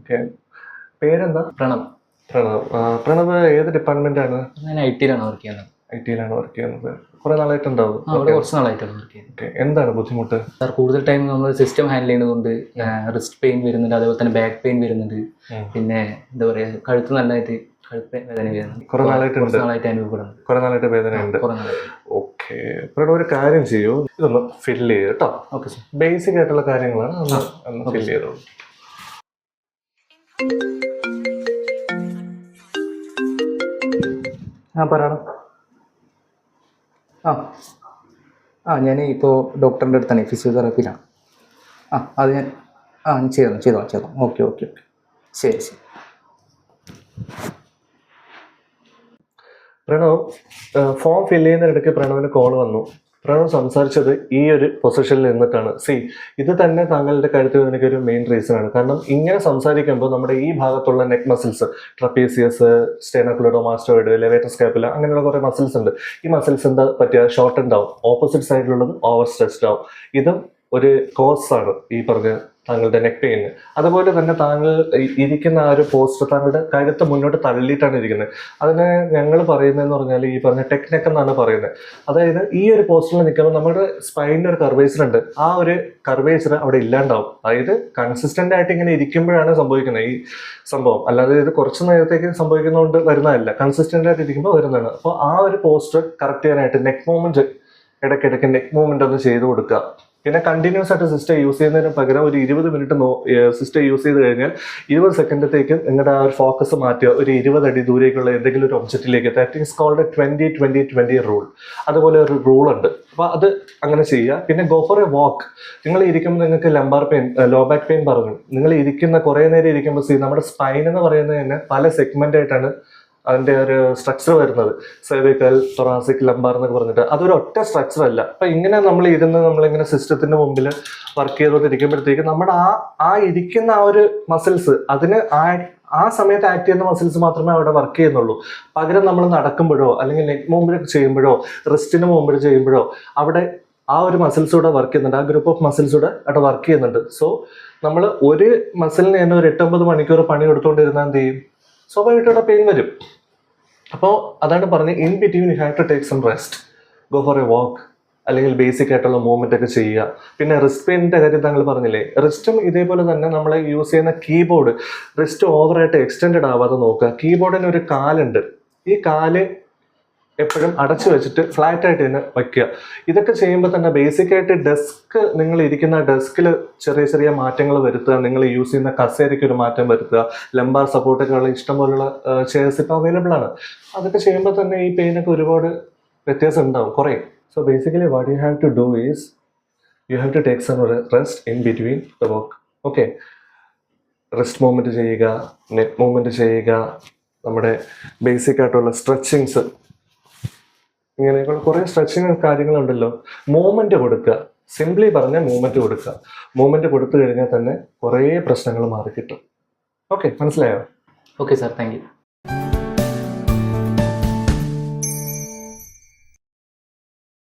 Okay. പേരെന്താ? പ്രണവ്. പ്രണവ് ഏത് department ആണ്? ഞാൻ ഐ.ടിയിലാണ് വർക്ക് ചെയ്യുന്നത്. ഐ.ടിയിലാണ് വർക്ക് ചെയ്യുന്നത്. കുറെ നാളായിട്ടുണ്ടാവും? അവിടെ കുറച്ച് നാളായിട്ടാണ് വർക്ക് ചെയ്യുന്നത്. എന്താണ് ബുദ്ധിമുട്ട്? സാർ കൂടുതൽ ടൈം നമ്മൾ സിസ്റ്റം ഹാൻഡിൽ ചെയ്യുന്നതുകൊണ്ട് റിസ്റ്റ് പെയിൻ വരുന്നുണ്ട്, അതേപോലെ തന്നെ ബാക്ക് പെയിൻ വരുന്നുണ്ട്, പിന്നെ എന്താ പറയുക കഴുത്ത് നല്ലതായിട്ട് വേദന വരുന്നുണ്ട്. കുറെ നാളായിട്ട് അനുഭവപ്പെടുന്നുണ്ട്. കുറെ നാളായിട്ട് വേദനയുണ്ട്. ഓക്കെ. ഒരു കാര്യം ചെയ്യൂ, ഇതൊന്ന് ഫില്ല് ചെയ്ത് കേട്ടോ. Okay sir. ബേസിക് ആയിട്ടുള്ള കാര്യങ്ങളാണ്, ഒന്ന് ഫില്ല് ചെയ്തോളൂ. പറയണം. ഞാൻ ഇപ്പോൾ ഡോക്ടറിൻ്റെ അടുത്താണ്, ഫിസിയോതെറാപ്പിയിലാണ്. അത് ഞാൻ ചെയ്തോളാം. ഓക്കെ. ശരി. പ്രണവ്, ഫോം ഫില്ല് ചെയ്യുന്നതിനിടയ്ക്ക് പ്രണവിന് കോൾ വന്നു. പ്രണവ് സംസാരിച്ചത് ഈ ഒരു പൊസിഷനിൽ നിന്നിട്ടാണ്. ഇത് തന്നെ താങ്കളുടെ കഴുത്ത് വേദനയ്ക്ക് ഒരു മെയിൻ റീസൺ ആണ്. കാരണം ഇങ്ങനെ സംസാരിക്കുമ്പോൾ നമ്മുടെ ഈ ഭാഗത്തുള്ള neck muscles, trapezius, sternocleidomastoid, levator scapula, അങ്ങനെയുള്ള കുറേ മസിൽസ് ഉണ്ട്. ഈ മസിൽസ് എന്താ പറ്റുക? ഷോർട്ടൻഡ് ആവും. ഓപ്പോസിറ്റ് സൈഡിലുള്ളത് ഓവർ സ്ട്രെച്ച്ഡ് ആവും. ഇതും ഒരു കോസ് ആണ് ഈ പറഞ്ഞ താങ്കളുടെ നെക്ക് പെയിന്. അതുപോലെ തന്നെ താങ്കൾ ഇരിക്കുന്ന ആ ഒരു പോസ്റ്റർ താങ്കളുടെ കഴുത്ത് മുന്നോട്ട് തള്ളിയിട്ടാണ് ഇരിക്കുന്നത്. അതിനെ ഞങ്ങൾ പറയുന്നതെന്ന് പറഞ്ഞാൽ ഈ പറഞ്ഞ ടെക്നെക്ക് എന്നാണ് പറയുന്നത്. അതായത് ഈ ഒരു പോസ്റ്ററിൽ നിൽക്കുമ്പോൾ നമ്മുടെ സ്പൈനിന് ഒരു കർവേച്ചർ ഉണ്ട്. ആ ഒരു കർവേച്ചർ അവിടെ ഇല്ലാണ്ടാവും. അതായത് കൺസിസ്റ്റന്റ് ആയിട്ട് ഇങ്ങനെ ഇരിക്കുമ്പോഴാണ് സംഭവിക്കുന്നത് ഈ സംഭവം. അല്ലാതെ ഇത് കുറച്ച് നേരത്തേക്ക് സംഭവിക്കുന്നതുകൊണ്ട് വരുന്നതല്ല, കൺസിസ്റ്റന്റ് ആയിട്ട് ഇരിക്കുമ്പോൾ വരുന്നതാണ്. അപ്പോൾ ആ ഒരു പോസ്റ്റർ കറക്റ്റ് ചെയ്യാനായിട്ട് നെക്ക് മൂവ്മെന്റ്, ഇടയ്ക്കിടയ്ക്ക് നെക്ക് മൂവ്മെന്റ് ഒന്ന് ചെയ്ത് കൊടുക്കുക. പിന്നെ കണ്ടിന്യൂസ് ആയിട്ട് സിസ്റ്റം യൂസ് ചെയ്യുന്നതിന് പകരം ഒരു 20 മിനിറ്റ് സിസ്റ്റം യൂസ് ചെയ്ത് കഴിഞ്ഞാൽ 20 സെക്കൻഡത്തേക്ക് നിങ്ങളുടെ ആ ഒരു ഫോക്കസ് മാറ്റുക. ഒരു 20 അടി ദൂരേക്കുള്ള എന്തെങ്കിലും ഒരു ഒബ്ജക്റ്റിലേക്ക്. That is called 20-20-20 rule. അതുപോലെ ഒരു റൂൾ ഉണ്ട്. അപ്പോൾ അത് അങ്ങനെ ചെയ്യുക. പിന്നെ ഗോ ഫോർ എ വാക്ക്. നിങ്ങൾ ഇരിക്കുമ്പോൾ നിങ്ങൾക്ക് lumbar pain, low back pain പറഞ്ഞു. നിങ്ങൾ ഇരിക്കുന്ന കുറേ നേരം ഇരിക്കുമ്പോൾ നമ്മുടെ സ്പൈൻ എന്ന് പറയുന്നത് തന്നെ പല സെഗ്മെന്റ് ആയിട്ടാണ് അതിൻ്റെ ഒരു സ്ട്രക്ചർ വരുന്നത്. സെർവിക്കൽ, തൊറാസിക്, ലംബാർ എന്നൊക്കെ പറഞ്ഞിട്ട് അതൊരു ഒറ്റ സ്ട്രക്ചർ അല്ല. അപ്പം ഇങ്ങനെ നമ്മളിങ്ങനെ സിസ്റ്റത്തിന്റെ മുമ്പിൽ വർക്ക് ചെയ്തുകൊണ്ടിരിക്കുമ്പോഴത്തേക്ക് നമ്മുടെ ആ ഇരിക്കുന്ന ആ ഒരു മസിൽസ്, അതിന് ആ സമയത്ത് ആക്ട് ചെയ്യുന്ന മസിൽസ് മാത്രമേ അവിടെ വർക്ക് ചെയ്യുന്നുള്ളൂ. പകരം നമ്മൾ നടക്കുമ്പോഴോ അല്ലെങ്കിൽ നെക്ക് മൂവ്മെന്റ് ചെയ്യുമ്പോഴോ റിസ്റ്റിന് മൂവ്മെന്റ് ചെയ്യുമ്പോഴോ അവിടെ ആ ഒരു മസിൽസ് കൂടെ വർക്ക് ചെയ്യുന്നുണ്ട്. ആ ഗ്രൂപ്പ് ഓഫ് മസിൽസ് കൂടെ അവിടെ വർക്ക് ചെയ്യുന്നുണ്ട്. സോ നമ്മൾ ഒരു മസിലിന് തന്നെ ഒരു 8-9 മണിക്കൂർ പണി എടുത്തുകൊണ്ടിരുന്നാൽ എന്ത് ചെയ്യും? സ്വാഭാവികമായിട്ടുള്ള പെയിൻ വരും. അപ്പോൾ അതാണ് പറഞ്ഞത്, in between you have to take some rest, go for a walk, അല്ലെങ്കിൽ ബേസിക് ആയിട്ടുള്ള മൂവ്മെന്റ് ഒക്കെ ചെയ്യുക. പിന്നെ റിസ്റ്റ് പെയിനിന്റെ കാര്യം താങ്കൾ പറഞ്ഞില്ലേ, റിസ്റ്റും ഇതേപോലെ തന്നെ നമ്മൾ യൂസ് ചെയ്യുന്ന കീബോർഡ്, റിസ്റ്റ് ഓവറായിട്ട് എക്സ്റ്റെൻഡ് ആവാതെ നോക്കുക. കീബോർഡിന് ഒരു കാലുണ്ട്. ഈ കാല് എപ്പോഴും അടച്ചു വെച്ചിട്ട് ഫ്ലാറ്റ് ആയിട്ട് തന്നെ വയ്ക്കുക. ഇതൊക്കെ ചെയ്യുമ്പോൾ തന്നെ ബേസിക് ആയിട്ട് ഡെസ്ക്, നിങ്ങൾ ഇരിക്കുന്ന ഡെസ്കിൽ ചെറിയ ചെറിയ മാറ്റങ്ങൾ വരുത്തുക. നിങ്ങൾ യൂസ് ചെയ്യുന്ന കസേരയ്ക്ക് ഒരു മാറ്റം വരുത്തുക. ലംബാർ സപ്പോർട്ടൊക്കെ ഉള്ള ഇഷ്ടംപോലുള്ള ചെയർസ് ഇപ്പോൾ അവൈലബിൾ ആണ്. അതൊക്കെ ചെയ്യുമ്പോൾ തന്നെ ഈ പെയിനൊക്കെ ഒരുപാട് വ്യത്യാസം ഉണ്ടാവും, കുറയും. So basically what you have to do is you have to take some rest in between the work. Okay. Rest movement ചെയ്യുക, നെക്ക് മൂവ്മെന്റ് ചെയ്യുക, നമ്മുടെ ബേസിക് ആയിട്ടുള്ള സ്ട്രെച്ചിങ്സ്, ഇങ്ങനെയൊക്കെയുള്ള കുറേ സ്ട്രെച്ചിങ് കാര്യങ്ങളുണ്ടല്ലോ. മൂവ്മെന്റ് കൊടുക്കുക. സിംപ്ലി പറഞ്ഞ മൂവ്മെന്റ് കൊടുക്കുക. മൂവ്മെന്റ് കൊടുത്തു കഴിഞ്ഞാൽ തന്നെ കുറേ പ്രശ്നങ്ങൾ മാറി കിട്ടും. ഓക്കെ, മനസ്സിലായോ? Okay sir, thank U.